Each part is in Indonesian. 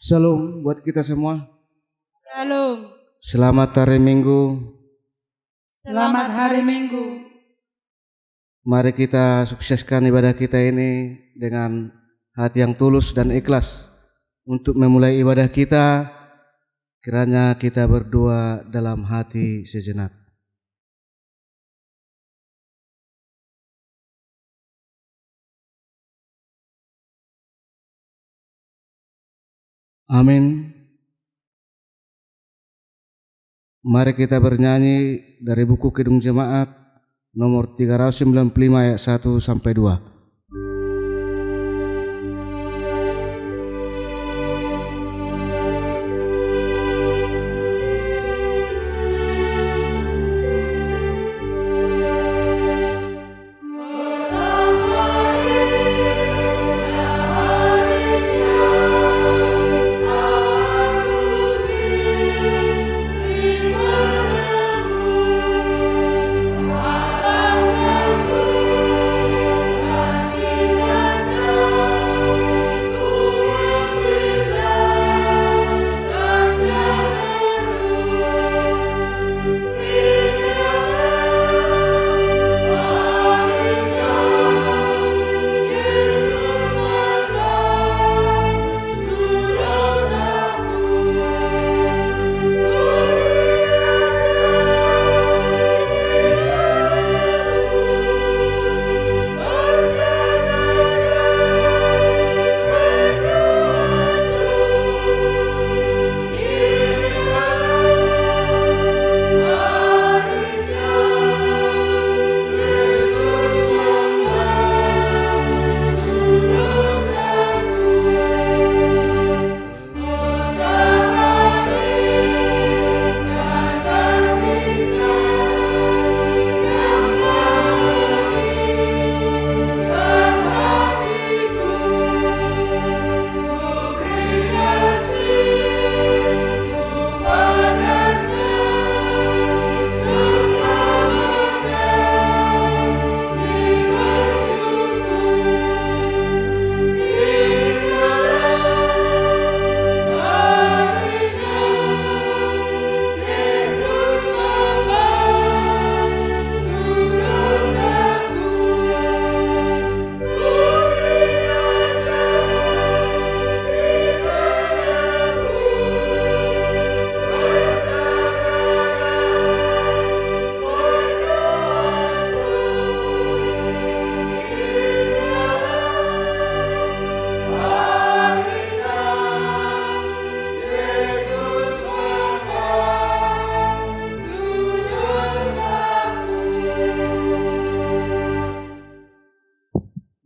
Shalom buat kita semua. Shalom. Selamat hari Minggu. Selamat hari Minggu. Mari kita sukseskan ibadah kita ini dengan hati yang tulus dan ikhlas. Untuk memulai ibadah kita, kiranya kita berdoa dalam hati sejenak. Amin. Mari kita bernyanyi dari buku Kidung Jemaat nomor 395 ayat 1 sampai 2.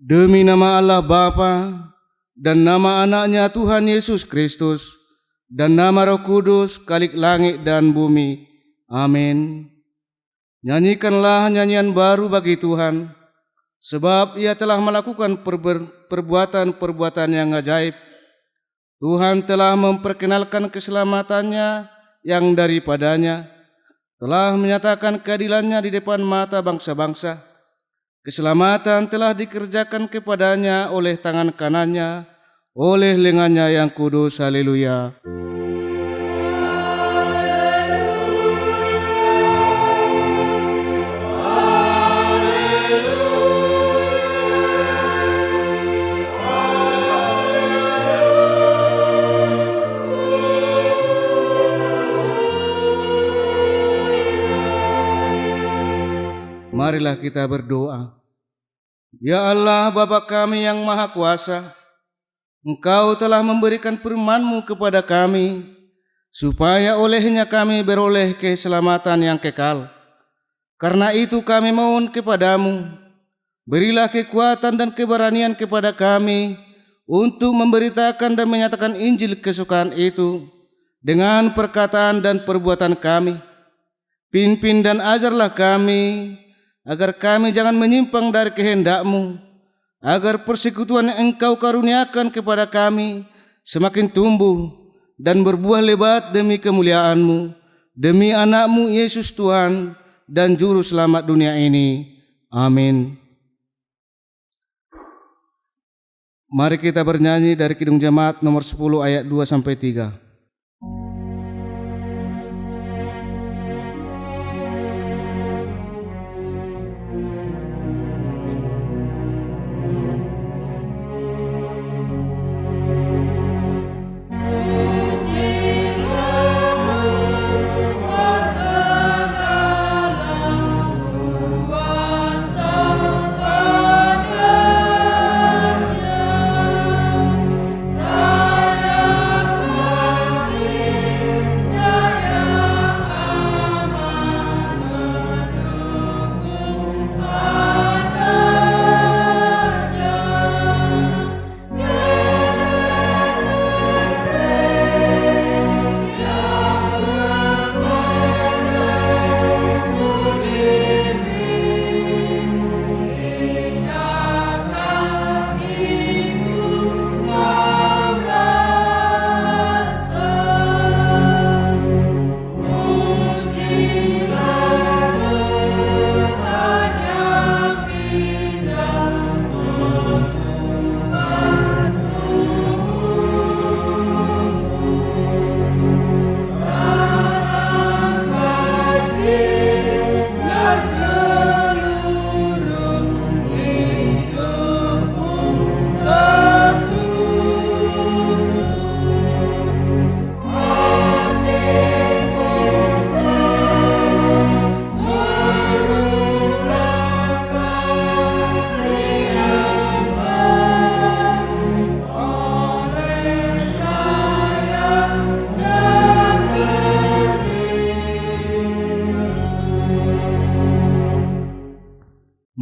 Demi nama Allah Bapa dan nama anaknya Tuhan Yesus Kristus dan nama Roh Kudus Khalik langit dan bumi. Amin. Nyanyikanlah nyanyian baru bagi Tuhan, sebab Ia telah melakukan perbuatan-perbuatan yang ajaib. Tuhan telah memperkenalkan keselamatannya yang daripadanya, telah menyatakan keadilannya di depan mata bangsa-bangsa. Keselamatan telah dikerjakan kepadanya oleh tangan kanannya, oleh lengannya yang kudus. Haleluya. Marilah kita berdoa. Ya Allah, Bapa kami yang Maha Kuasa, Engkau telah memberikan firman-Mu kepada kami, supaya olehnya kami beroleh keselamatan yang kekal. Karena itu kami mohon kepadamu, berilah kekuatan dan keberanian kepada kami untuk memberitakan dan menyatakan Injil kesukaan itu dengan perkataan dan perbuatan kami. Pimpin dan ajarlah kami, agar kami jangan menyimpang dari kehendak-Mu, agar persekutuan yang Engkau karuniakan kepada kami semakin tumbuh dan berbuah lebat demi kemuliaan-Mu, demi anak-Mu Yesus Tuhan dan Juru Selamat dunia ini. Amin. Mari kita bernyanyi dari Kidung Jemaat nomor 10 ayat 2 sampai 3.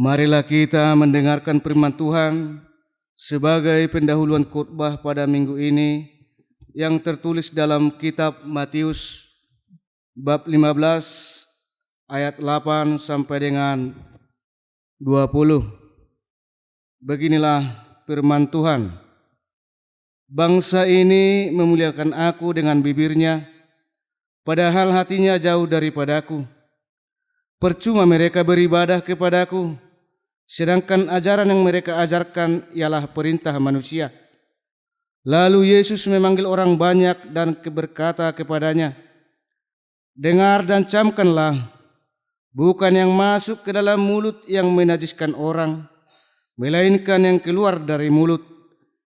Marilah kita mendengarkan firman Tuhan sebagai pendahuluan khotbah pada minggu ini yang tertulis dalam kitab Matius bab 15 ayat 8 sampai dengan 20. Beginilah firman Tuhan. Bangsa ini memuliakan aku dengan bibirnya, padahal hatinya jauh daripadaku. Percuma mereka beribadah kepadaku, sedangkan ajaran yang mereka ajarkan ialah perintah manusia. Lalu Yesus memanggil orang banyak dan berkata kepadanya, dengar dan camkanlah, bukan yang masuk ke dalam mulut yang menajiskan orang, melainkan yang keluar dari mulut,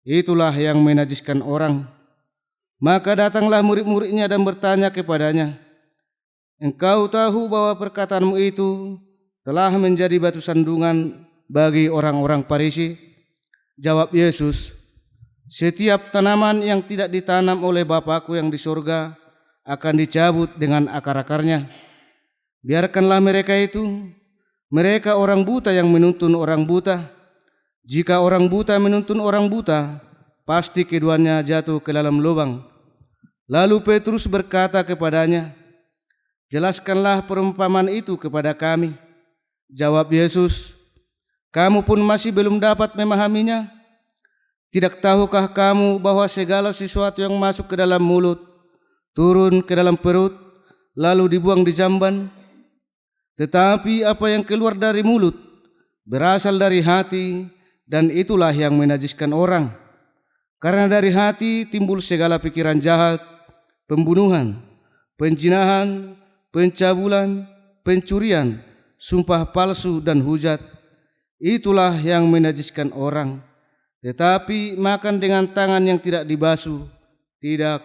itulah yang menajiskan orang. Maka datanglah murid-muridnya dan bertanya kepadanya, engkau tahu bahwa perkataanmu itu telah menjadi batu sandungan bagi orang-orang Farisi? Jawab Yesus, setiap tanaman yang tidak ditanam oleh Bapakku yang di surga akan dicabut dengan akar-akarnya. Biarkanlah mereka itu, mereka orang buta yang menuntun orang buta. Jika orang buta menuntun orang buta, pasti keduanya jatuh ke dalam lubang. Lalu Petrus berkata kepadanya, jelaskanlah perumpamaan itu kepada kami. Jawab Yesus, kamu pun masih belum dapat memahaminya? Tidak tahukah kamu bahwa segala sesuatu yang masuk ke dalam mulut, turun ke dalam perut, lalu dibuang di jamban? Tetapi apa yang keluar dari mulut, berasal dari hati, dan itulah yang menajiskan orang. Karena dari hati timbul segala pikiran jahat, pembunuhan, penjinahan, pencabulan, pencurian, sumpah palsu dan hujat. Itulah yang menajiskan orang. Tetapi makan dengan tangan yang tidak dibasuh tidak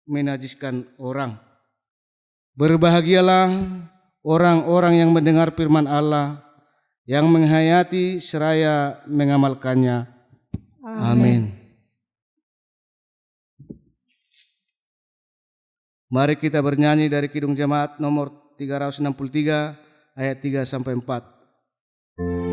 menajiskan orang. Berbahagialah orang-orang yang mendengar firman Allah, yang menghayati seraya mengamalkannya. Amin. Mari kita bernyanyi dari Kidung Jemaat nomor 363 ayat 3 sampai 4. Amen.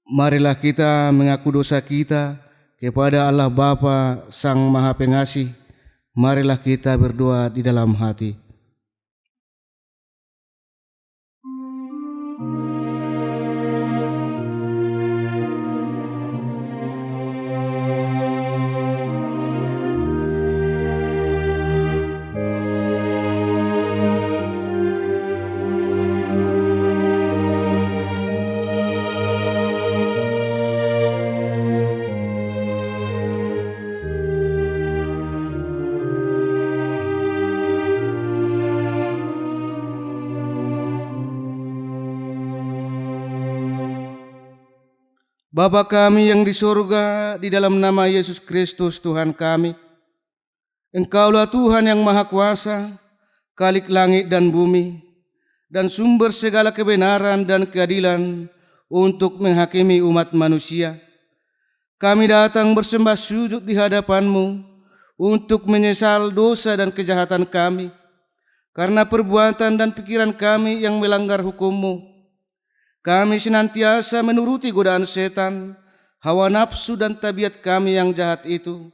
Marilah kita mengaku dosa kita kepada Allah Bapa Sang Maha Pengasih. Marilah kita berdoa di dalam hati. Bapa kami yang di surga, di dalam nama Yesus Kristus Tuhan kami, Engkaulah Tuhan yang Maha Kuasa, Khalik langit dan bumi, dan sumber segala kebenaran dan keadilan untuk menghakimi umat manusia. Kami datang bersembah sujud di hadapan-Mu untuk menyesal dosa dan kejahatan kami, karena perbuatan dan pikiran kami yang melanggar hukum-Mu. Kami senantiasa menuruti godaan setan, hawa nafsu dan tabiat kami yang jahat itu.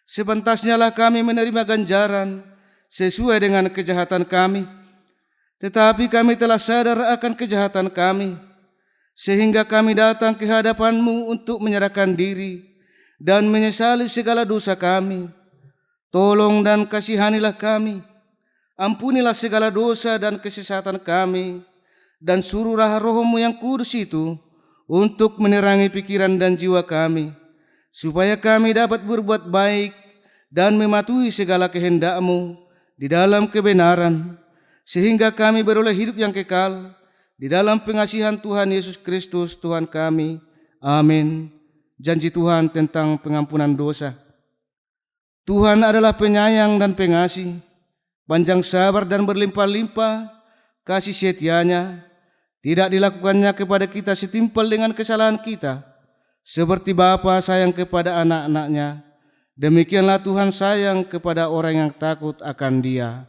Sepantasnyalah kami menerima ganjaran sesuai dengan kejahatan kami. Tetapi kami telah sadar akan kejahatan kami, sehingga kami datang ke hadapan-Mu untuk menyerahkan diri dan menyesali segala dosa kami. Tolong dan kasihanilah kami, ampunilah segala dosa dan kesesatan kami, dan suruhlah Roh-Mu yang kudus itu untuk menerangi pikiran dan jiwa kami, supaya kami dapat berbuat baik dan mematuhi segala kehendak-Mu di dalam kebenaran, sehingga kami beroleh hidup yang kekal di dalam pengasihan Tuhan Yesus Kristus Tuhan kami. Amin. Janji Tuhan tentang pengampunan dosa. Tuhan adalah penyayang dan pengasih, panjang sabar dan berlimpah-limpah kasih setianya. Tidak dilakukannya kepada kita setimpal dengan kesalahan kita, seperti Bapa sayang kepada anak-anaknya. Demikianlah Tuhan sayang kepada orang yang takut akan Dia.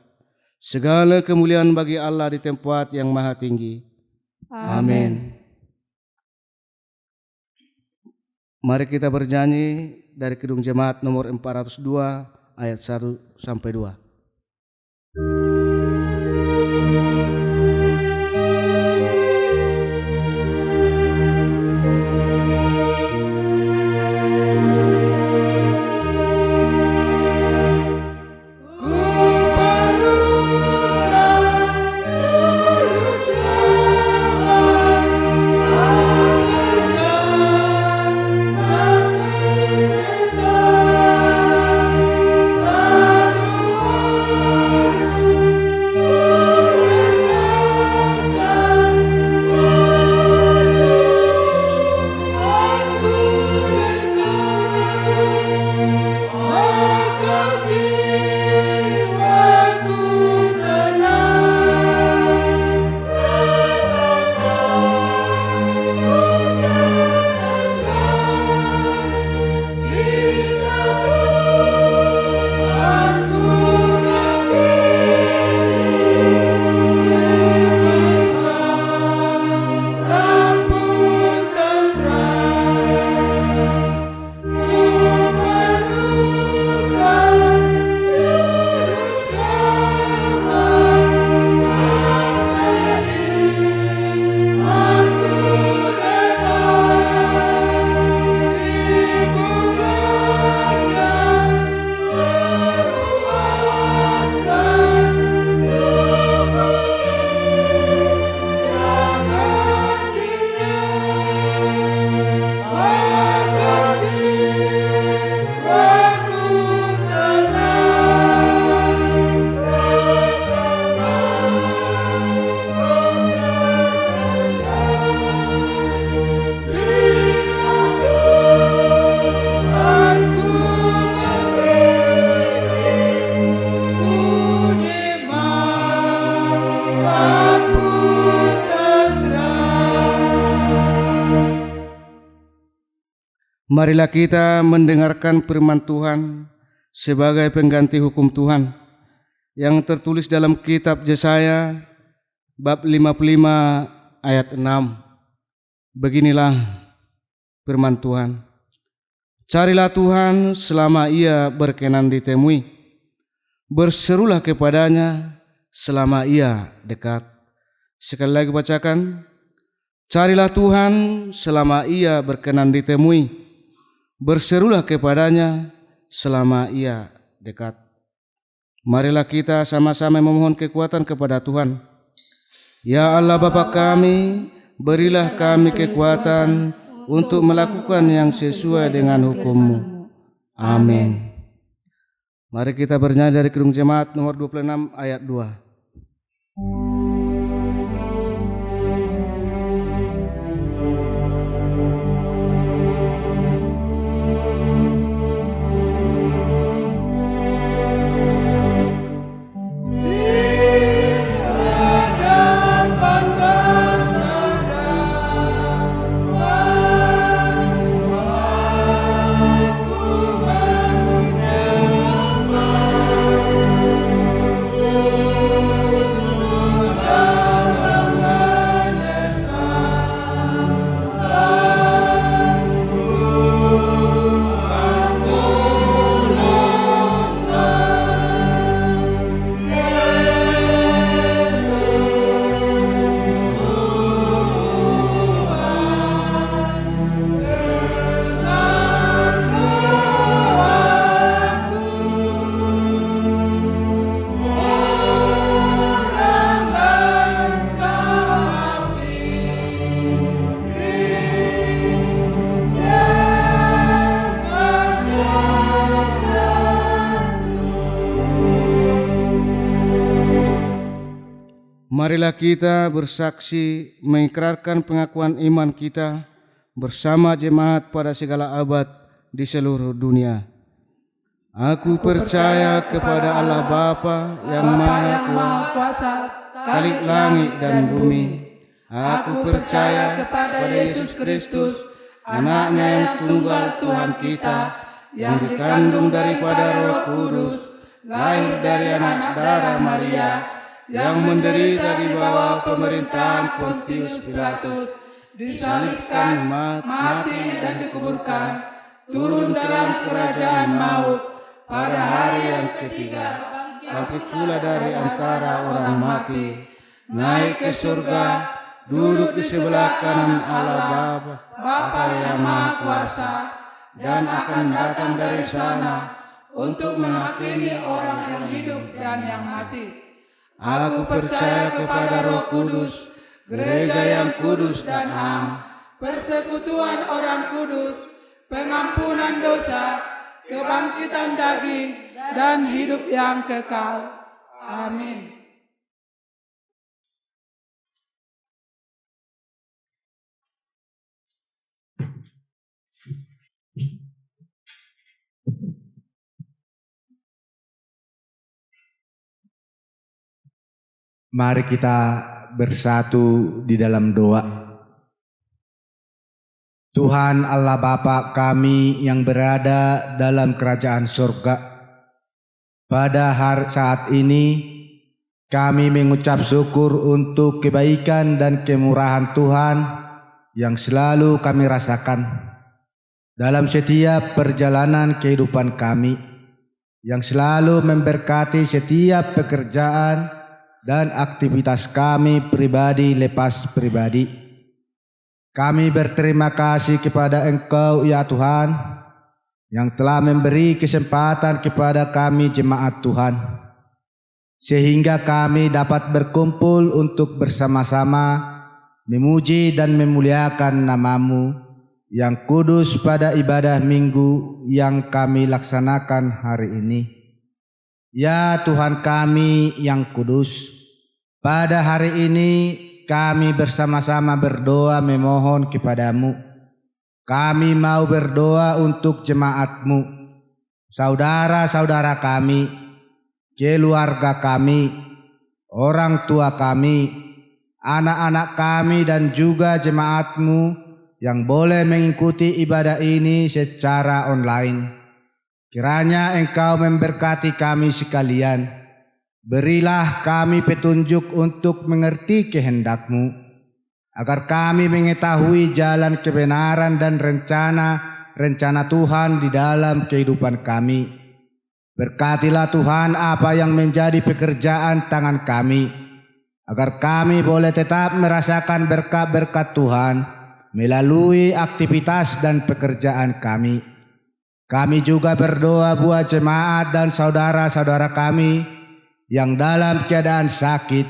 Segala kemuliaan bagi Allah di tempat yang maha tinggi. Amin. Mari kita bernyanyi dari Kidung Jemaat nomor 402 ayat 1 sampai 2. Marilah kita mendengarkan firman Tuhan sebagai pengganti hukum Tuhan yang tertulis dalam kitab Yesaya bab 55 ayat 6. Beginilah firman Tuhan. Carilah Tuhan selama Ia berkenan ditemui. Berserulah kepadanya selama Ia dekat. Sekali lagi bacakan. Carilah Tuhan selama Ia berkenan ditemui. Berserulah kepadanya selama Ia dekat. Marilah kita sama-sama memohon kekuatan kepada Tuhan. Ya Allah Bapa kami, berilah kami kekuatan untuk melakukan yang sesuai dengan hukum-Mu. Amin. Mari kita bernyanyi dari Kidung Jemaat nomor 26 ayat 2. Marilah kita bersaksi mengikrarkan pengakuan iman kita bersama jemaat pada segala abad di seluruh dunia. Aku percaya kepada Allah Bapa yang Maha Kuasa, Khalik langit dan bumi. Aku percaya kepada Yesus Kristus, Anaknya yang tunggal Tuhan kita, yang dikandung daripada Roh Kudus, lahir dari anak darah Maria, yang menderita di bawah pemerintahan Pontius Pilatus, disalibkan, mati dan dikuburkan, turun dalam kerajaan maut, pada hari yang ketiga bangkit pula dari antara orang mati, naik ke surga, duduk di sebelah kanan Allah Bapa yang Maha Kuasa, dan akan datang dari sana untuk menghakimi orang yang hidup dan yang mati. Aku percaya kepada Roh Kudus, gereja yang kudus dan am, persekutuan orang kudus, pengampunan dosa, kebangkitan daging, dan hidup yang kekal. Amin. Mari kita bersatu di dalam doa. Tuhan Allah Bapa kami yang berada dalam kerajaan surga, pada hari saat ini kami mengucap syukur untuk kebaikan dan kemurahan Tuhan yang selalu kami rasakan dalam setiap perjalanan kehidupan kami, yang selalu memberkati setiap pekerjaan dan aktivitas kami pribadi lepas pribadi. Kami berterima kasih kepada Engkau ya Tuhan, yang telah memberi kesempatan kepada kami jemaat Tuhan, sehingga kami dapat berkumpul untuk bersama-sama memuji dan memuliakan nama-Mu yang kudus pada ibadah minggu yang kami laksanakan hari ini. Ya Tuhan kami yang kudus, pada hari ini kami bersama-sama berdoa memohon kepada-Mu. Kami mau berdoa untuk jemaat-Mu, saudara-saudara kami, keluarga kami, orang tua kami, anak-anak kami, dan juga jemaat-Mu yang boleh mengikuti ibadah ini secara online. Kiranya Engkau memberkati kami sekalian. Berilah kami petunjuk untuk mengerti kehendak-Mu. agar kami mengetahui jalan kebenaran dan rencana Tuhan di dalam kehidupan kami. Berkatilah Tuhan apa yang menjadi pekerjaan tangan kami, agar kami boleh tetap merasakan berkat-berkat Tuhan melalui aktivitas dan pekerjaan kami. Kami juga berdoa buat jemaat dan saudara-saudara kami yang dalam keadaan sakit.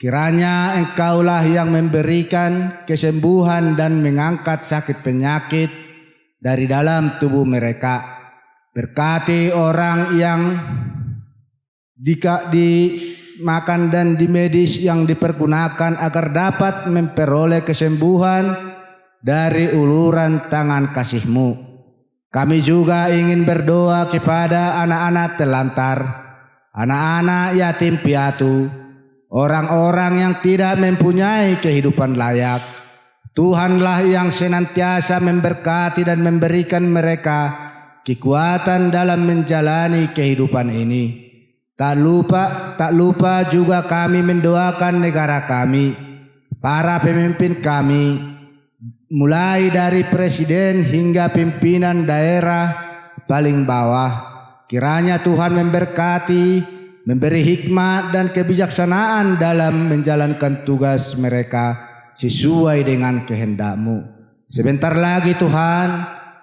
Kiranya Engkaulah yang memberikan kesembuhan dan mengangkat sakit penyakit dari dalam tubuh mereka. Berkati orang yang dimakan dan di medis yang dipergunakan agar dapat memperoleh kesembuhan dari uluran tangan kasih-Mu. Kami juga ingin berdoa kepada anak-anak telantar, anak-anak yatim piatu, orang-orang yang tidak mempunyai kehidupan layak. Tuhanlah yang senantiasa memberkati dan memberikan mereka kekuatan dalam menjalani kehidupan ini. Tak lupa juga kami mendoakan negara kami, para pemimpin kami, mulai dari presiden hingga pimpinan daerah paling bawah. Kiranya Tuhan memberkati, memberi hikmat dan kebijaksanaan dalam menjalankan tugas mereka sesuai dengan kehendak-Mu. Sebentar lagi Tuhan,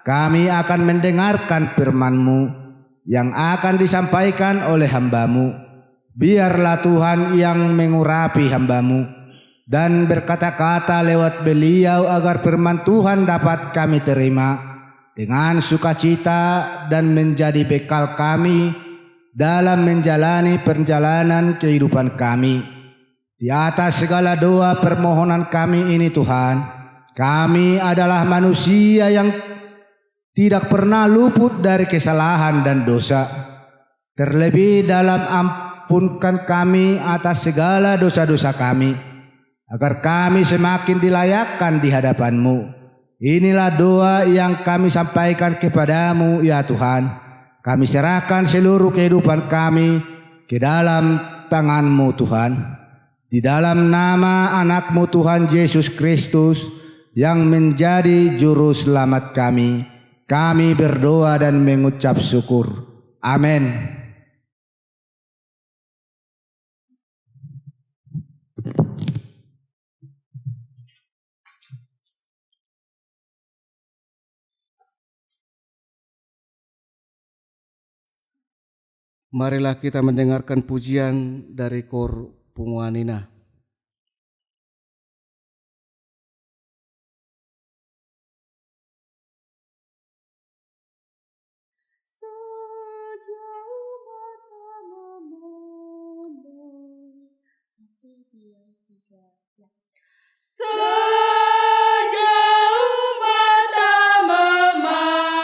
kami akan mendengarkan firman-Mu yang akan disampaikan oleh hamba-Mu. Biarlah Tuhan yang mengurapi hamba-Mu dan berkata-kata lewat beliau agar firman Tuhan dapat kami terima dengan sukacita dan menjadi bekal kami dalam menjalani perjalanan kehidupan kami. Di atas segala doa permohonan kami ini Tuhan, kami adalah manusia yang tidak pernah luput dari kesalahan dan dosa. Terlebih dalam ampunkan kami atas segala dosa-dosa kami, agar kami semakin dilayakkan di hadapan-Mu. Inilah doa yang kami sampaikan kepadamu ya Tuhan. Kami serahkan seluruh kehidupan kami ke dalam tangan-Mu Tuhan. Di dalam nama anak-Mu Tuhan Yesus Kristus yang menjadi juru selamat kami berdoa dan mengucap syukur. Amin. Marilah kita mendengarkan pujian dari Kor Punguanina. Sejauh mata memandang, 1, 2, 3, ya. Sejauh mata memandang,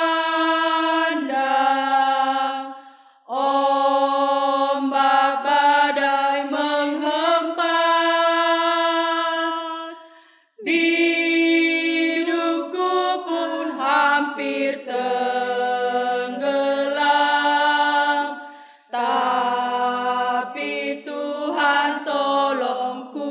ombak badai menghempas, hidupku pun hampir tenggelam, tapi Tuhan tolongku.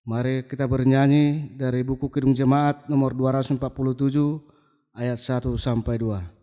Mari kita bernyanyi dari buku Kidung Jemaat nomor 247 ayat 1 sampai 2.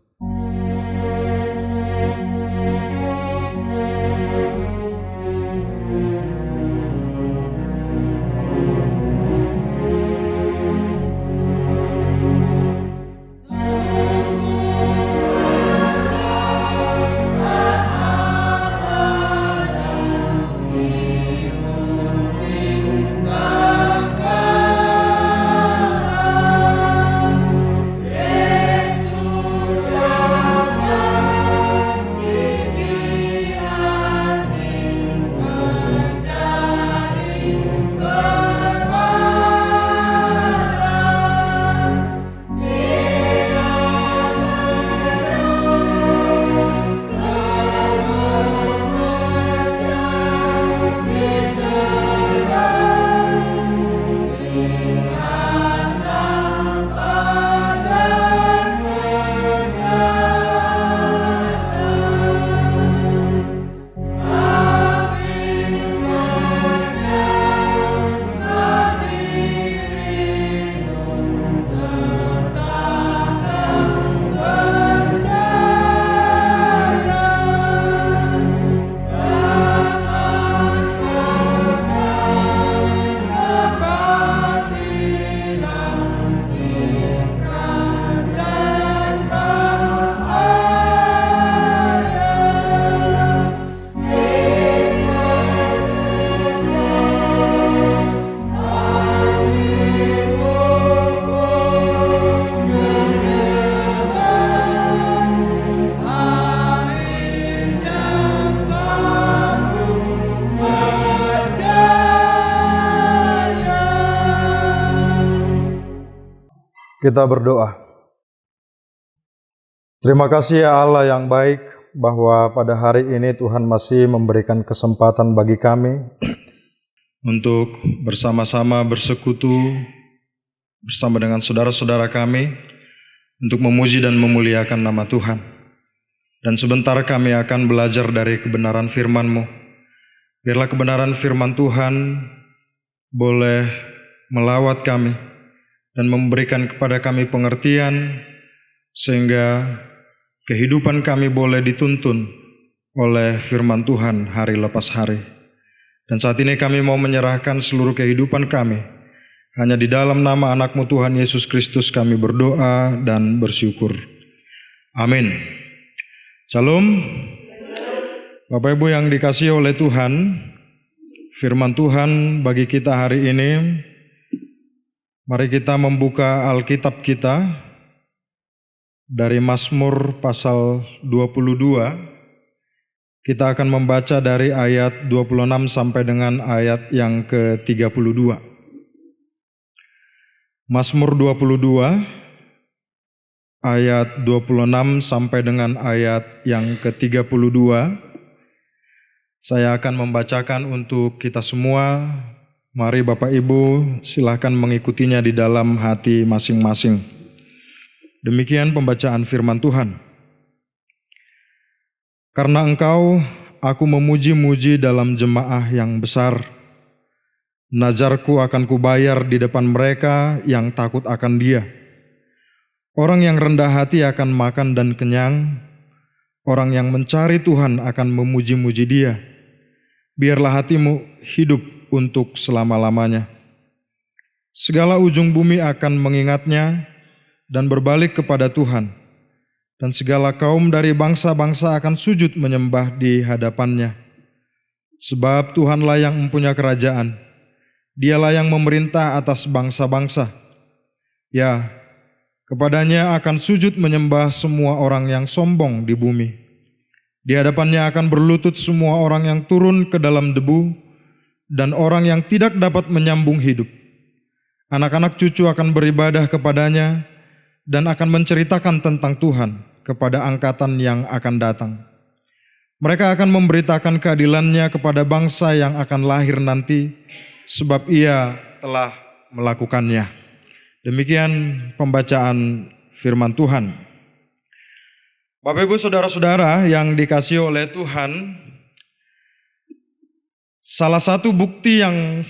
Kita berdoa. Terima kasih ya Allah yang baik bahwa pada hari ini Tuhan masih memberikan kesempatan bagi kami untuk bersama-sama bersekutu bersama dengan saudara-saudara kami untuk memuji dan memuliakan nama Tuhan. Dan sebentar kami akan belajar dari kebenaran firman-Mu. Biarlah kebenaran firman Tuhan boleh melawat kami dan memberikan kepada kami pengertian, sehingga kehidupan kami boleh dituntun oleh firman Tuhan hari lepas hari. Dan saat ini kami mau menyerahkan seluruh kehidupan kami. Hanya di dalam nama anak-Mu Tuhan Yesus Kristus kami berdoa dan bersyukur. Amin. Shalom. Bapak Ibu yang dikasihi oleh Tuhan, firman Tuhan bagi kita hari ini, mari kita membuka Alkitab kita dari Mazmur pasal 22. Kita akan membaca dari ayat 26 sampai dengan ayat yang ke-32. Mazmur 22 ayat 26 sampai dengan ayat yang ke-32. Saya akan membacakan untuk kita semua. Mari Bapak Ibu silakan mengikutinya di dalam hati masing-masing. Demikian pembacaan firman Tuhan. Karena Engkau, aku memuji-muji dalam jemaah yang besar. Nazarku akan kubayar di depan mereka yang takut akan Dia. Orang yang rendah hati akan makan dan kenyang. Orang yang mencari Tuhan akan memuji-muji Dia. Biarlah hatimu hidup untuk selama-lamanya. Segala ujung bumi akan mengingatnya dan berbalik kepada Tuhan, dan segala kaum dari bangsa-bangsa akan sujud menyembah di hadapannya. Sebab Tuhanlah yang mempunyai kerajaan, Dialah yang memerintah atas bangsa-bangsa. Ya, kepadanya akan sujud menyembah semua orang yang sombong di bumi. Di hadapannya akan berlutut semua orang yang turun ke dalam debu, dan orang yang tidak dapat menyambung hidup. Anak-anak cucu akan beribadah kepadanya dan akan menceritakan tentang Tuhan kepada angkatan yang akan datang. Mereka akan memberitakan keadilannya kepada bangsa yang akan lahir nanti, sebab Ia telah melakukannya. Demikian pembacaan firman Tuhan. Bapak Ibu saudara-saudara yang dikasihi oleh Tuhan, salah satu bukti yang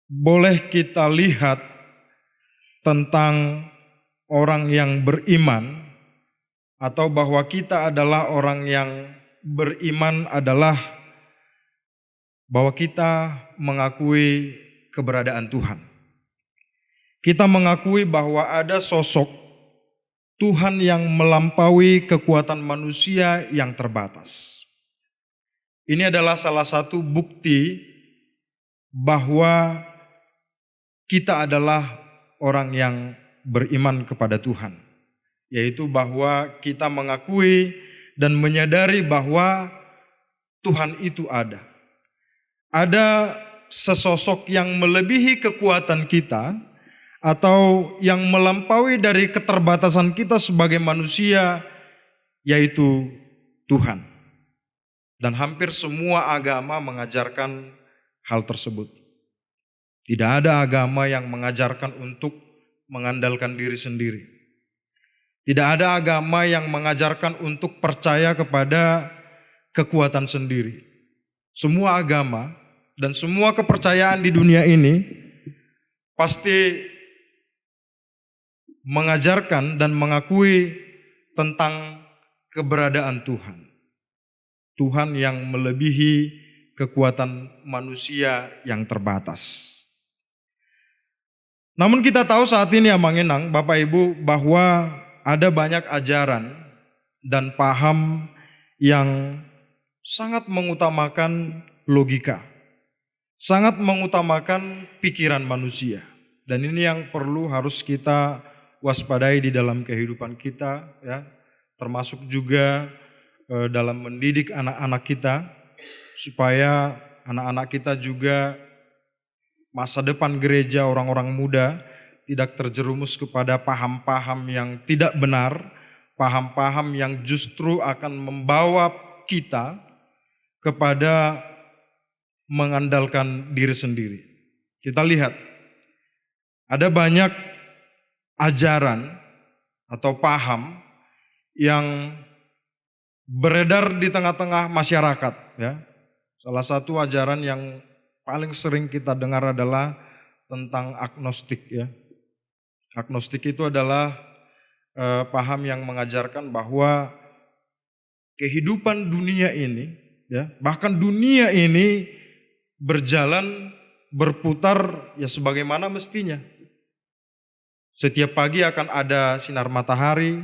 boleh kita lihat tentang orang yang beriman, atau bahwa kita adalah orang yang beriman adalah bahwa kita mengakui keberadaan Tuhan. Kita mengakui bahwa ada sosok Tuhan yang melampaui kekuatan manusia yang terbatas. Ini adalah salah satu bukti bahwa kita adalah orang yang beriman kepada Tuhan, yaitu bahwa kita mengakui dan menyadari bahwa Tuhan itu ada. Ada sesosok yang melebihi kekuatan kita, atau yang melampaui dari keterbatasan kita sebagai manusia, yaitu Tuhan. Dan hampir semua agama mengajarkan hal tersebut. Tidak ada agama yang mengajarkan untuk mengandalkan diri sendiri. Tidak ada agama yang mengajarkan untuk percaya kepada kekuatan sendiri. Semua agama dan semua kepercayaan di dunia ini pasti mengajarkan dan mengakui tentang keberadaan Tuhan. Tuhan yang melebihi kekuatan manusia yang terbatas. Namun kita tahu saat ini ya Manginang, Bapak Ibu, bahwa ada banyak ajaran dan paham yang sangat mengutamakan logika, sangat mengutamakan pikiran manusia. Dan ini yang perlu harus kita waspadai di dalam kehidupan kita, ya, termasuk juga dalam mendidik anak-anak kita, supaya anak-anak kita juga masa depan gereja, orang-orang muda tidak terjerumus kepada paham-paham yang tidak benar, paham-paham yang justru akan membawa kita kepada mengandalkan diri sendiri. Kita lihat, ada banyak ajaran atau paham yang beredar di tengah-tengah masyarakat, ya. Salah satu ajaran yang paling sering kita dengar adalah tentang agnostik, ya. Agnostik itu adalah paham yang mengajarkan bahwa kehidupan dunia ini, ya, bahkan dunia ini berjalan berputar ya sebagaimana mestinya. Setiap pagi akan ada sinar matahari,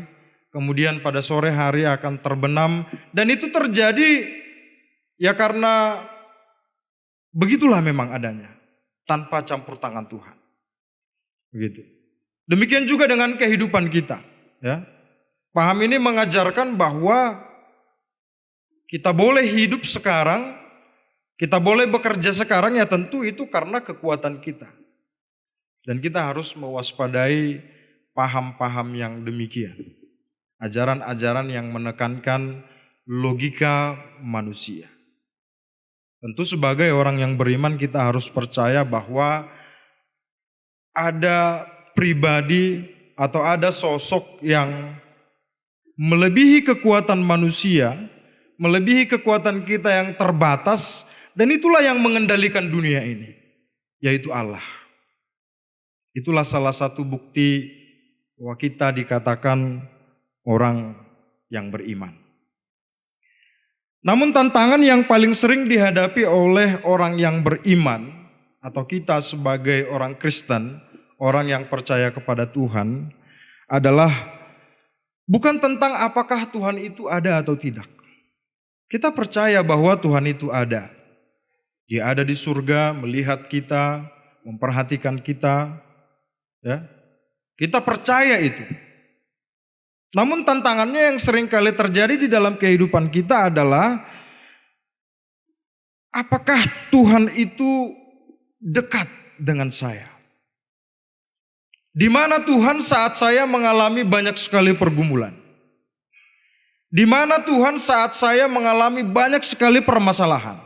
kemudian pada sore hari akan terbenam, dan itu terjadi ya karena begitulah memang adanya, tanpa campur tangan Tuhan. Begitu. Demikian juga dengan kehidupan kita, ya. Paham ini mengajarkan bahwa kita boleh hidup sekarang, kita boleh bekerja sekarang, ya tentu itu karena kekuatan kita. Dan kita harus mewaspadai paham-paham yang demikian. Ajaran-ajaran yang menekankan logika manusia. Tentu sebagai orang yang beriman kita harus percaya bahwa ada pribadi atau ada sosok yang melebihi kekuatan manusia, melebihi kekuatan kita yang terbatas, dan itulah yang mengendalikan dunia ini, yaitu Allah. Itulah salah satu bukti bahwa kita dikatakan orang yang beriman. Namun tantangan yang paling sering dihadapi oleh orang yang beriman atau kita sebagai orang Kristen, orang yang percaya kepada Tuhan adalah bukan tentang apakah Tuhan itu ada atau tidak. Kita percaya bahwa Tuhan itu ada. Dia ada di surga melihat kita, memperhatikan kita. Ya, kita percaya itu. Namun tantangannya yang sering kali terjadi di dalam kehidupan kita adalah apakah Tuhan itu dekat dengan saya? Di mana Tuhan saat saya mengalami banyak sekali pergumulan? Di mana Tuhan saat saya mengalami banyak sekali permasalahan?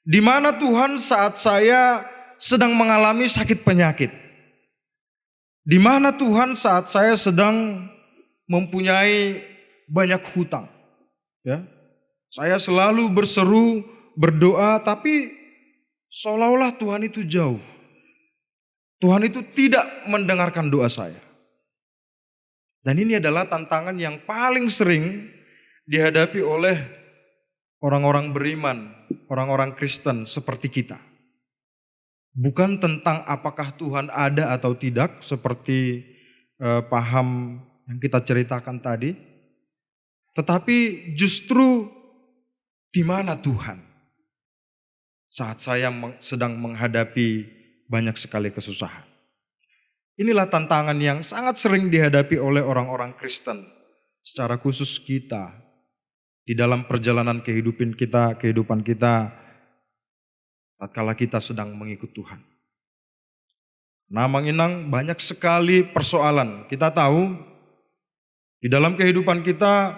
Di mana Tuhan saat saya sedang mengalami sakit penyakit? Di mana Tuhan saat saya sedang mempunyai banyak hutang? Ya, saya selalu berseru, berdoa, tapi seolah-olah Tuhan itu jauh. Tuhan itu tidak mendengarkan doa saya. Dan ini adalah tantangan yang paling sering dihadapi oleh orang-orang beriman, orang-orang Kristen seperti kita. Bukan tentang apakah Tuhan ada atau tidak, seperti paham yang kita ceritakan tadi. Tetapi justru di mana Tuhan saat saya sedang menghadapi banyak sekali kesusahan. Inilah tantangan yang sangat sering dihadapi oleh orang-orang Kristen, secara khusus kita di dalam perjalanan kehidupan kita tatkala kita sedang mengikut Tuhan. Nah, menginang banyak sekali persoalan. Kita tahu di dalam kehidupan kita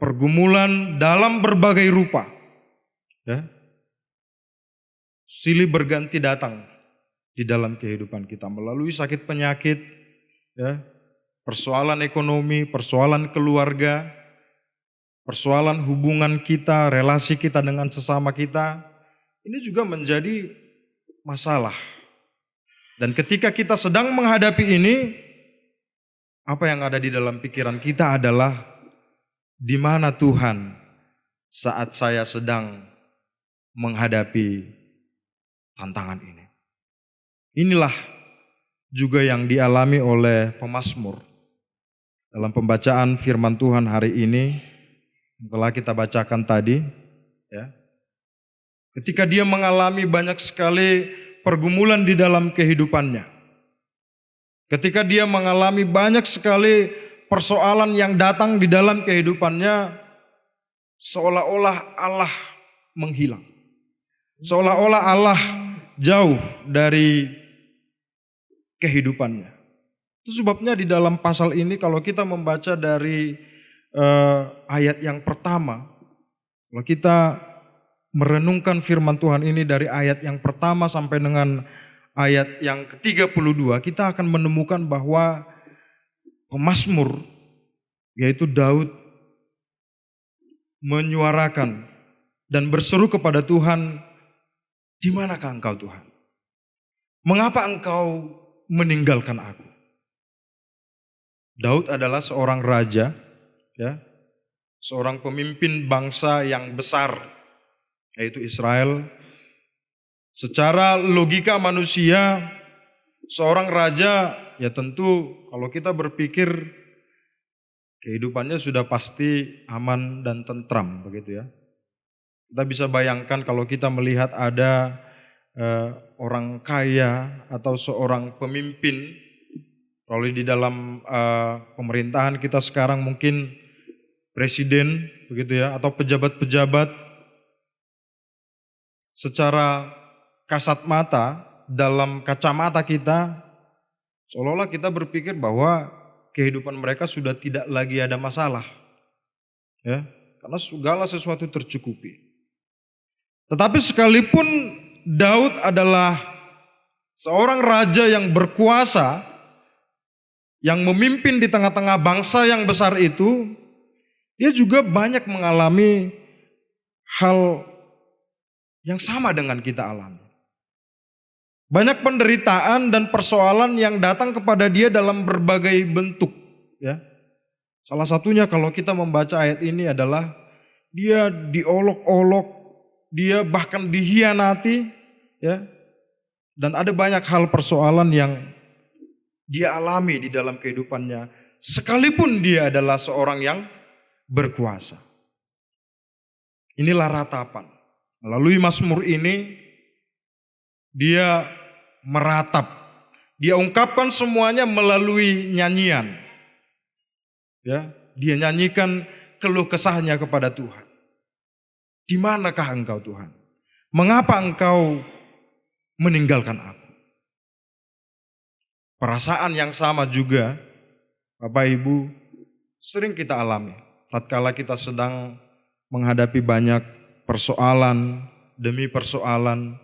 pergumulan dalam berbagai rupa. Ya. Silih berganti datang di dalam kehidupan kita melalui sakit penyakit, ya, persoalan ekonomi, persoalan keluarga, persoalan hubungan kita, relasi kita dengan sesama kita. Ini juga menjadi masalah. Dan ketika kita sedang menghadapi ini, apa yang ada di dalam pikiran kita adalah di mana Tuhan saat saya sedang menghadapi tantangan ini. Inilah juga yang dialami oleh pemazmur dalam pembacaan firman Tuhan hari ini yang telah kita bacakan tadi, ya. Ketika dia mengalami banyak sekali pergumulan di dalam kehidupannya. Ketika dia mengalami banyak sekali persoalan yang datang di dalam kehidupannya, seolah-olah Allah menghilang. Seolah-olah Allah jauh dari kehidupannya. Itu sebabnya di dalam pasal ini kalau kita membaca dari ayat yang pertama, kalau kita merenungkan firman Tuhan ini dari ayat yang pertama sampai dengan ayat yang ke-32, kita akan menemukan bahwa pemazmur, yaitu Daud, menyuarakan dan berseru kepada Tuhan, "Di manakah Engkau Tuhan? Mengapa Engkau meninggalkan aku?" Daud adalah seorang raja, ya, seorang pemimpin bangsa yang besar, yaitu Israel. Secara logika manusia, seorang raja ya tentu kalau kita berpikir kehidupannya sudah pasti aman dan tentram, begitu ya. Kita bisa bayangkan kalau kita melihat ada orang kaya atau seorang pemimpin, kalau di dalam pemerintahan kita sekarang mungkin presiden, begitu ya, atau pejabat-pejabat, secara kasat mata dalam kacamata kita, seolah-olah kita berpikir bahwa kehidupan mereka sudah tidak lagi ada masalah, ya, karena segala sesuatu tercukupi. Tetapi sekalipun Daud adalah seorang raja yang berkuasa, yang memimpin di tengah-tengah bangsa yang besar itu, dia juga banyak mengalami hal yang sama dengan kita alami. Banyak penderitaan dan persoalan yang datang kepada dia dalam berbagai bentuk, ya. Salah satunya kalau kita membaca ayat ini adalah dia diolok-olok, dia bahkan dihianati, ya. Dan ada banyak hal persoalan yang dia alami di dalam kehidupannya, sekalipun dia adalah seorang yang berkuasa. Inilah ratapan. Melalui Mazmur ini, dia meratap. Dia ungkapkan semuanya melalui nyanyian. Ya, dia nyanyikan keluh kesahnya kepada Tuhan. Di manakah Engkau Tuhan? Mengapa Engkau meninggalkan aku? Perasaan yang sama juga, Bapak Ibu, sering kita alami tatkala kita sedang menghadapi banyak persoalan demi persoalan,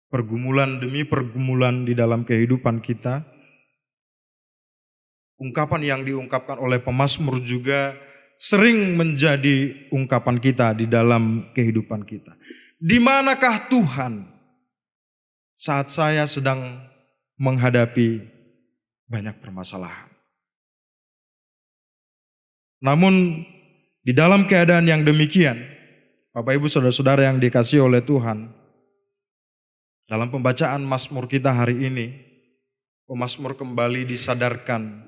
pergumulan demi pergumulan di dalam kehidupan kita. Ungkapan yang diungkapkan oleh pemazmur juga sering menjadi ungkapan kita di dalam kehidupan kita. Di manakah Tuhan? saat saya sedang menghadapi banyak permasalahan. Namun di dalam keadaan yang demikian, Bapak Ibu Saudara-saudara yang dikasihi oleh Tuhan, dalam pembacaan Mazmur kita hari ini, pemazmur kembali disadarkan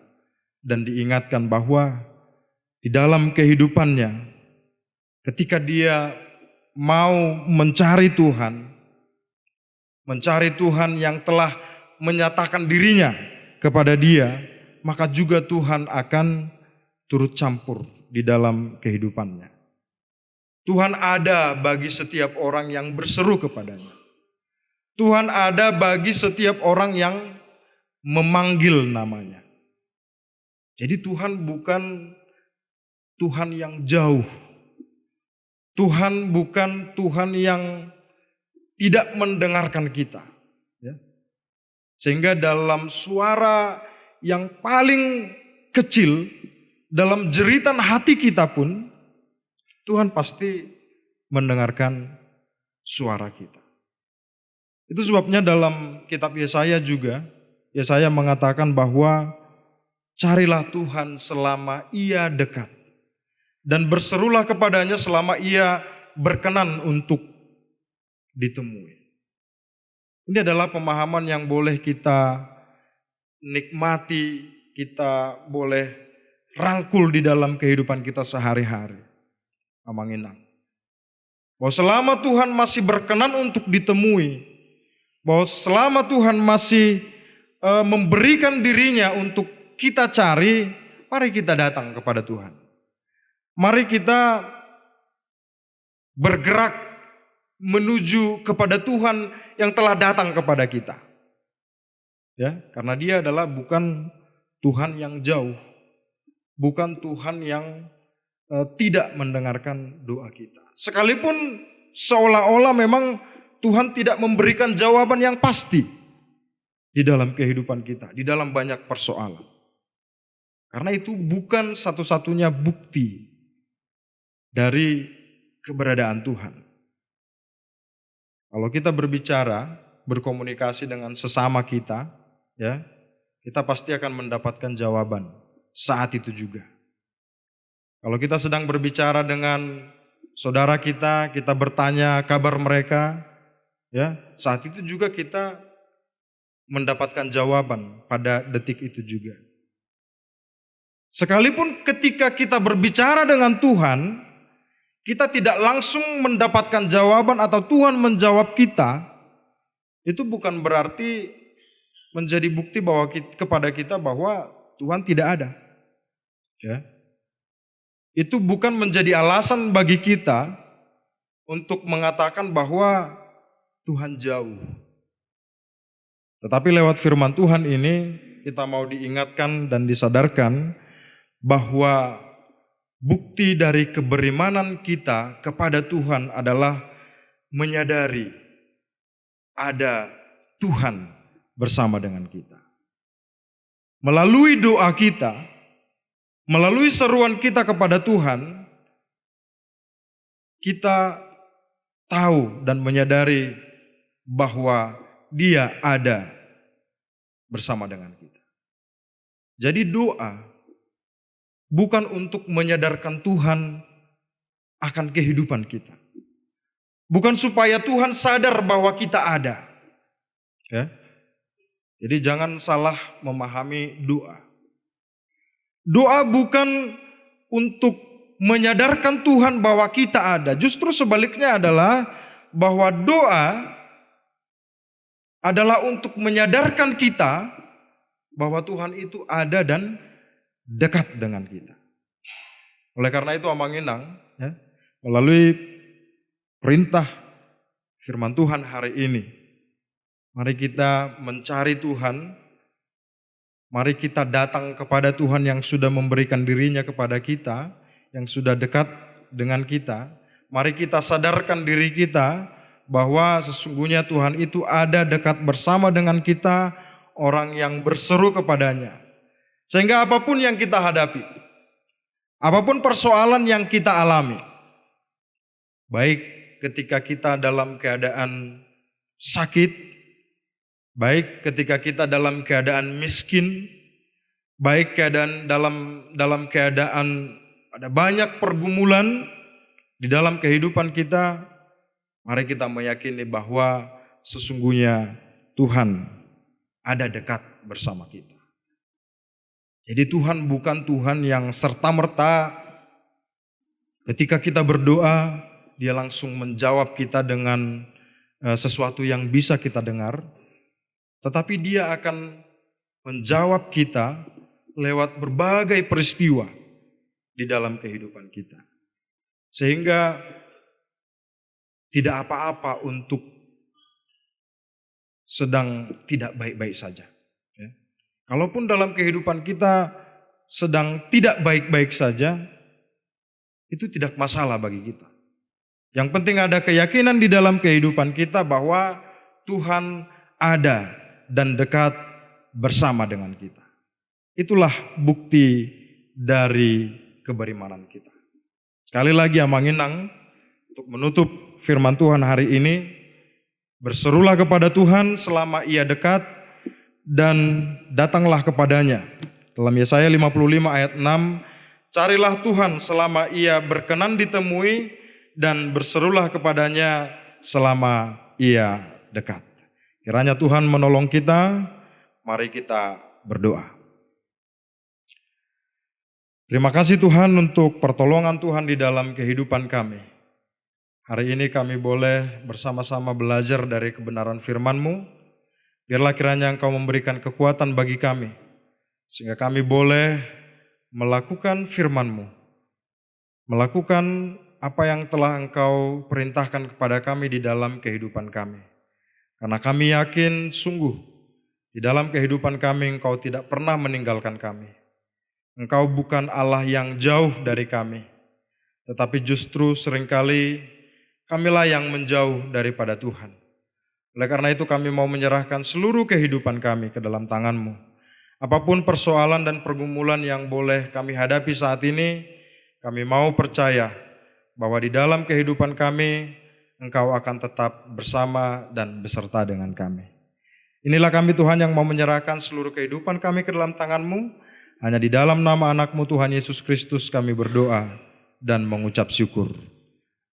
dan diingatkan bahwa di dalam kehidupannya, ketika dia mau mencari Tuhan yang telah menyatakan dirinya kepada dia, maka juga Tuhan akan turut campur di dalam kehidupannya. Tuhan ada bagi setiap orang yang berseru kepadanya. Tuhan ada bagi setiap orang yang memanggil namanya. Jadi Tuhan bukan Tuhan yang jauh. Tuhan bukan Tuhan yang tidak mendengarkan kita. Ya. Sehingga dalam suara yang paling kecil, dalam jeritan hati kita pun, Tuhan pasti mendengarkan suara kita. Itu sebabnya dalam kitab Yesaya juga, Yesaya mengatakan bahwa carilah Tuhan selama ia dekat, dan berserulah kepadanya selama ia berkenan untuk ditemui. Ini adalah pemahaman yang boleh kita nikmati, kita boleh rangkul di dalam kehidupan kita sehari-hari. Amanginang. Bahwa selama Tuhan masih berkenan untuk ditemui, bahwa selama Tuhan masih memberikan dirinya untuk kita cari, mari kita datang kepada Tuhan. Mari kita bergerak menuju kepada Tuhan yang telah datang kepada kita. Ya, karena Dia adalah bukan Tuhan yang jauh, bukan Tuhan yang tidak mendengarkan doa kita. Sekalipun seolah-olah memang Tuhan tidak memberikan jawaban yang pasti di dalam kehidupan kita, di dalam banyak persoalan. Karena itu bukan satu-satunya bukti dari keberadaan Tuhan. Kalau kita berbicara, berkomunikasi dengan sesama kita, ya, kita pasti akan mendapatkan jawaban saat itu juga. Kalau kita sedang berbicara dengan saudara kita bertanya kabar mereka, ya, saat itu juga kita mendapatkan jawaban pada detik itu juga. Sekalipun ketika kita berbicara dengan Tuhan, kita tidak langsung mendapatkan jawaban atau Tuhan menjawab kita, itu bukan berarti menjadi bukti bahwa kepada kita bahwa Tuhan tidak ada. Ya. Itu bukan menjadi alasan bagi kita untuk mengatakan bahwa Tuhan jauh. Tetapi lewat firman Tuhan ini kita mau diingatkan dan disadarkan bahwa bukti dari keberimanan kita kepada Tuhan adalah menyadari ada Tuhan bersama dengan kita. Melalui doa kita, melalui seruan kita kepada Tuhan, kita tahu dan menyadari bahwa Dia ada bersama dengan kita. Jadi doa bukan untuk menyadarkan Tuhan akan kehidupan kita. Bukan supaya Tuhan sadar bahwa kita ada. Ya. Jadi jangan salah memahami doa. Doa bukan untuk menyadarkan Tuhan bahwa kita ada. Justru sebaliknya adalah bahwa doa adalah untuk menyadarkan kita bahwa Tuhan itu ada dan dekat dengan kita. Oleh karena itu Amanginang, ya, melalui perintah firman Tuhan hari ini, mari kita mencari Tuhan. Mari kita datang kepada Tuhan yang sudah memberikan dirinya kepada kita, yang sudah dekat dengan kita. Mari kita sadarkan diri kita bahwa sesungguhnya Tuhan itu ada dekat bersama dengan kita, orang yang berseru kepadanya. Sehingga apapun yang kita hadapi, apapun persoalan yang kita alami, baik ketika kita dalam keadaan sakit, baik ketika kita dalam keadaan miskin, baik dalam keadaan ada banyak pergumulan di dalam kehidupan kita, mari kita meyakini bahwa sesungguhnya Tuhan ada dekat bersama kita. Jadi Tuhan bukan Tuhan yang serta-merta ketika kita berdoa, Dia langsung menjawab kita dengan sesuatu yang bisa kita dengar, tetapi Dia akan menjawab kita lewat berbagai peristiwa di dalam kehidupan kita. Sehingga tidak apa-apa untuk sedang tidak baik-baik saja. Ya. Kalaupun dalam kehidupan kita sedang tidak baik-baik saja, itu tidak masalah bagi kita. Yang penting ada keyakinan di dalam kehidupan kita bahwa Tuhan ada dan dekat bersama dengan kita. Itulah bukti dari keberimanan kita. Sekali lagi Amanginang, untuk menutup firman Tuhan hari ini, berserulah kepada Tuhan selama Ia dekat dan datanglah kepadanya. Dalam Yesaya 55 ayat 6, carilah Tuhan selama Ia berkenan ditemui dan berserulah kepadanya selama Ia dekat. Kiranya Tuhan menolong kita, mari kita berdoa. Terima kasih Tuhan untuk pertolongan Tuhan di dalam kehidupan kami. Hari ini kami boleh bersama-sama belajar dari kebenaran firman-Mu. Biarlah kiranya Engkau memberikan kekuatan bagi kami, sehingga kami boleh melakukan firman-Mu, melakukan apa yang telah Engkau perintahkan kepada kami di dalam kehidupan kami. Karena kami yakin sungguh di dalam kehidupan kami Engkau tidak pernah meninggalkan kami. Engkau bukan Allah yang jauh dari kami, tetapi justru seringkali kamilah yang menjauh daripada Tuhan. Oleh karena itu kami mau menyerahkan seluruh kehidupan kami ke dalam tangan-Mu. Apapun persoalan dan pergumulan yang boleh kami hadapi saat ini, kami mau percaya bahwa di dalam kehidupan kami, Engkau akan tetap bersama dan beserta dengan kami. Inilah kami Tuhan yang mau menyerahkan seluruh kehidupan kami ke dalam tangan-Mu. Hanya di dalam nama anak-Mu Tuhan Yesus Kristus kami berdoa dan mengucap syukur.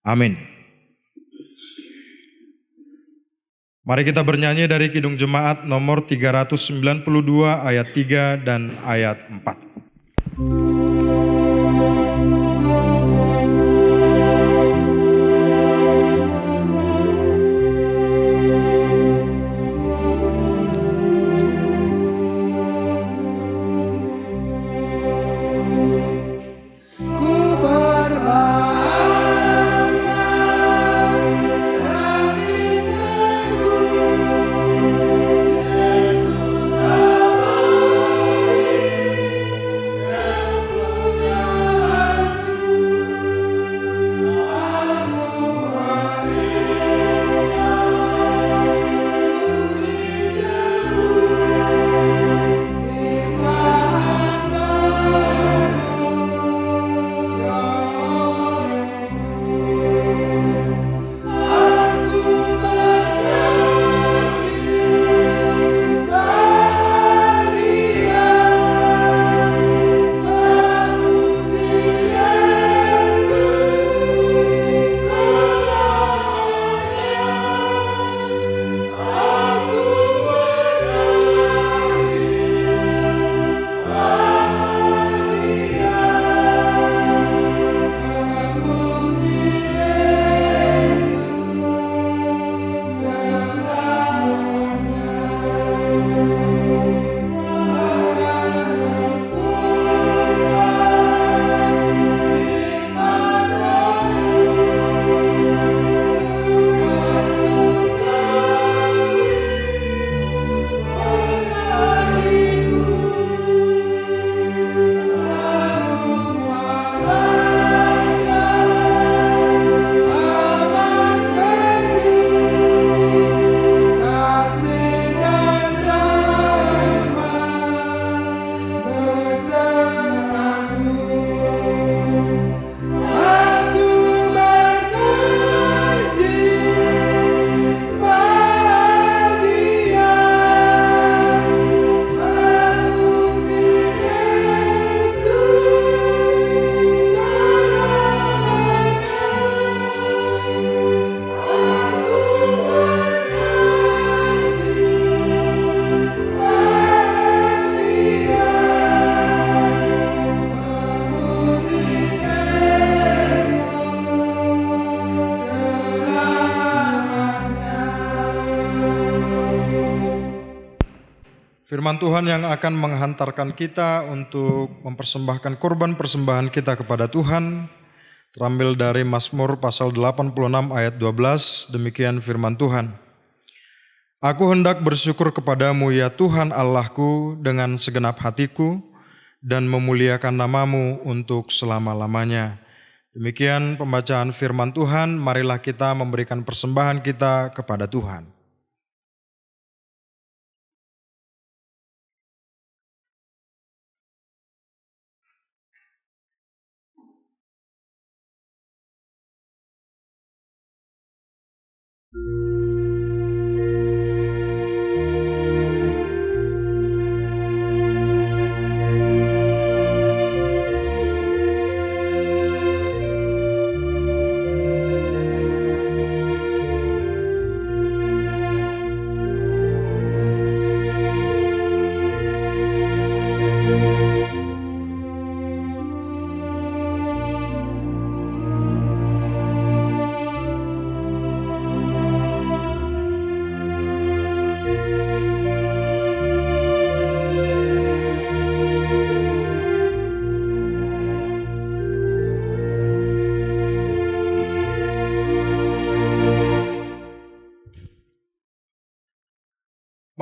Amin. Mari kita bernyanyi dari Kidung Jemaat nomor 392 ayat 3 dan ayat 4. Firman Tuhan yang akan menghantarkan kita untuk mempersembahkan korban persembahan kita kepada Tuhan terambil dari Mazmur pasal 86 ayat 12, demikian firman Tuhan. Aku hendak bersyukur kepadamu ya Tuhan Allahku dengan segenap hatiku dan memuliakan namamu untuk selama-lamanya. Demikian pembacaan firman Tuhan, marilah kita memberikan persembahan kita kepada Tuhan.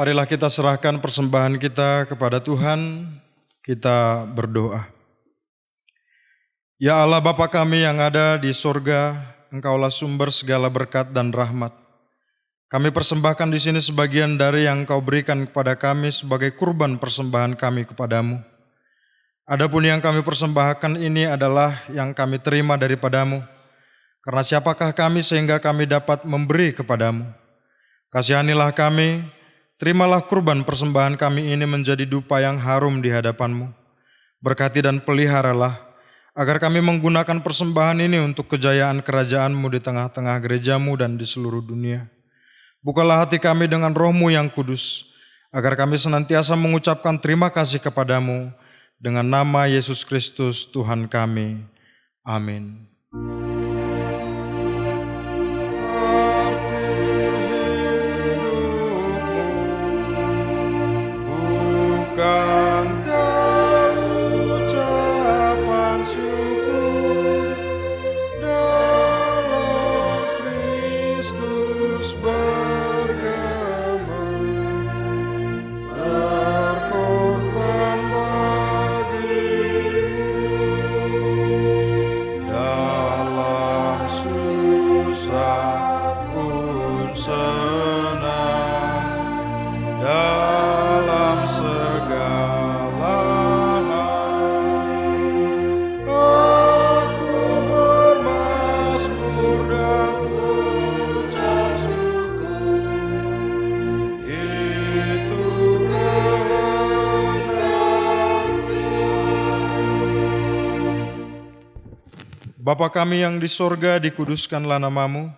Marilah kita serahkan persembahan kita kepada Tuhan, kita berdoa. Ya Allah Bapa kami yang ada di sorga, Engkaulah sumber segala berkat dan rahmat. Kami persembahkan di sini sebagian dari yang Engkau berikan kepada kami sebagai kurban persembahan kami kepadamu. Adapun yang kami persembahkan ini adalah yang kami terima daripadamu, karena siapakah kami sehingga kami dapat memberi kepadamu. Kasihanilah kami, terimalah kurban persembahan kami ini menjadi dupa yang harum di hadapan-Mu. Berkati dan peliharalah, agar kami menggunakan persembahan ini untuk kejayaan kerajaan-Mu di tengah-tengah gereja-Mu dan di seluruh dunia. Bukalah hati kami dengan Roh-Mu yang kudus, agar kami senantiasa mengucapkan terima kasih kepadamu, dengan nama Yesus Kristus Tuhan kami. Amin. Bukankah ucapan syukur dalam Kristus bergema, berkorban bagimu, dalam susah pun senang, dalam segala hal aku bermazmur dan ucap syukur, itu kehendakmu. Bapa kami yang di sorga, dikuduskanlah namamu.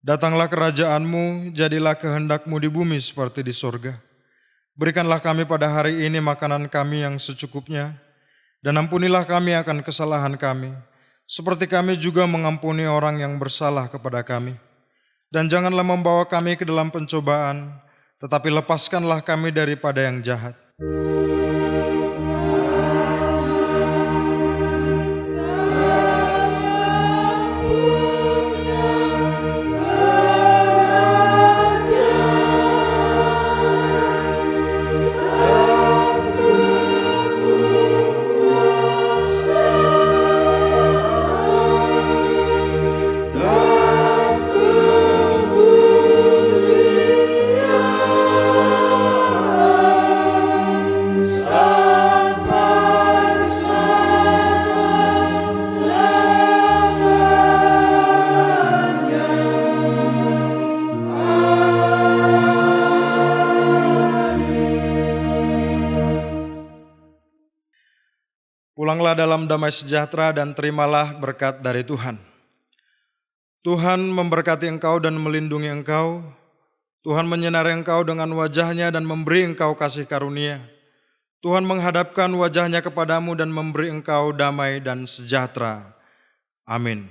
Datanglah kerajaan-Mu, jadilah kehendak-Mu di bumi seperti di sorga. Berikanlah kami pada hari ini makanan kami yang secukupnya, dan ampunilah kami akan kesalahan kami, seperti kami juga mengampuni orang yang bersalah kepada kami. Dan janganlah membawa kami ke dalam pencobaan, tetapi lepaskanlah kami daripada yang jahat. Pulanglah dalam damai sejahtera dan terimalah berkat dari Tuhan. Tuhan memberkati engkau dan melindungi engkau. Tuhan menyinari engkau dengan wajahnya dan memberi engkau kasih karunia. Tuhan menghadapkan wajahnya kepadamu dan memberi engkau damai dan sejahtera. Amin.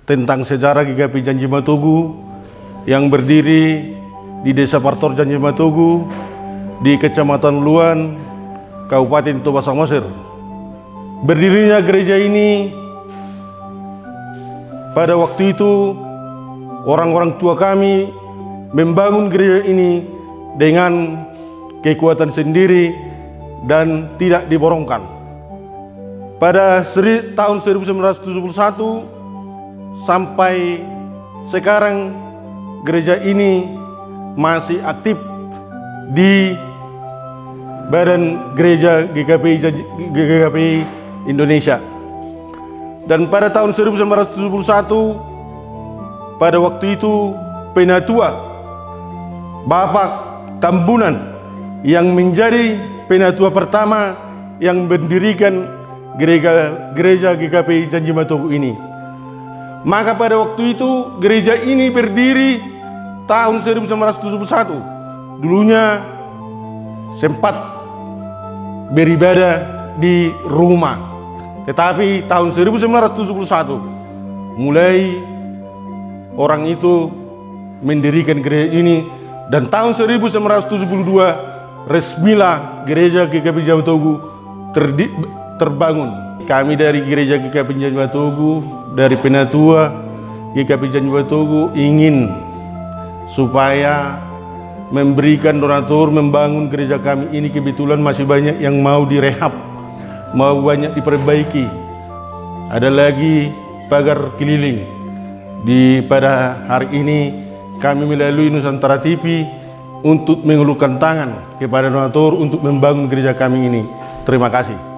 tentang sejarah GKP Janji Matogu yang berdiri di Desa Partor Janji Matogu di Kecamatan Luan, Kabupaten Toba Samosir. Berdirinya gereja ini pada waktu itu orang-orang tua kami membangun gereja ini dengan kekuatan sendiri dan tidak diborongkan. Pada tahun 1971 sampai sekarang gereja ini masih aktif di Badan Gereja GKP Indonesia. Dan pada tahun 1971 pada waktu itu Penatua Bapak Tambunan yang menjadi penatua pertama yang mendirikan gereja GKP Janji Matogu ini. Maka pada waktu itu gereja ini berdiri tahun 1971. Dulunya sempat beribadah di rumah. Tetapi tahun 1971 mulai orang itu mendirikan gereja ini, dan tahun 1972 resmilah gereja GKP Janji Matogu terbangun. Kami dari gereja GKP Janji Matogu, dari penatua GKP Janji Matogu ingin supaya memberikan donatur membangun gereja kami ini. Kebetulan masih banyak yang mau direhab, mau banyak diperbaiki. Ada lagi pagar keliling. Pada hari ini kami melalui Nusantara TV untuk mengulurkan tangan kepada donatur untuk membangun gereja kami ini. Terima kasih.